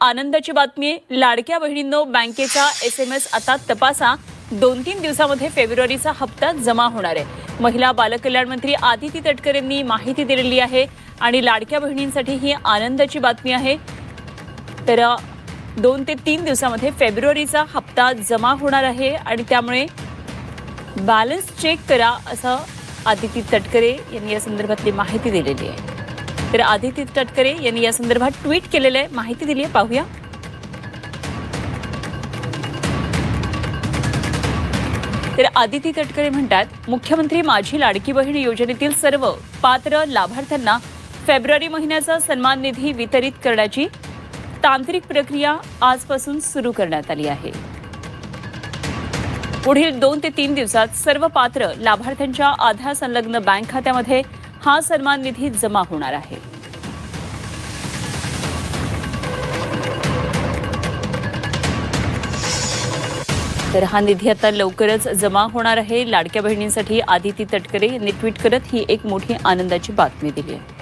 आनंदाची बातमी आहे। लाडक्या बहिणींनो, बँकेचा SMS आता तपासा। 2-3 दिवसामध्ये फेब्रुवारीचा हप्ता जमा होणार आहे। महिला बालकल्याण मंत्री आदिती तटकरे यांनी माहिती दिलेली आहे आणि लाडक्या बहिणींसाठी ही आनंदाची बातमी आहे। तर 2 ते 3 दिवसामध्ये फेब्रुवारीचा हप्ता जमा होणार आहे आणि त्यामुळे बॅलन्स चेक करा, असं आदिती तटकरे यांनी या संदर्भातली माहिती दिलेली आहे। तर आदिती तटकरे यांनी या संदर्भात ट्विट केलेलं आहे, माहिती दिली आहे, पाहूया। तर आदिती तटकरे म्हणतात, मुख्यमंत्री माझी लाडकी बहीण योजनेतील सर्व पात्र लाभार्थ्यांना फेब्रुवारी महिन्याचा सन्मान निधी वितरित करण्याची तांत्रिक प्रक्रिया आजपासून सुरू करण्यात आली आहे। पुढील 2 ते 3 दिवसात सर्व पात्र लाभार्थ्यांच्या आधार संलग्न बँक खात्यामध्ये हा सन्मान निधी जमा होणार आहे। तर हा निधी आता लवकरच जमा होणार आहे। लाडक्या बहिणींसाठी आदिती तटकरे यांनी ट्विट करत ही एक मोठी आनंदाची बातमी दिली आहे।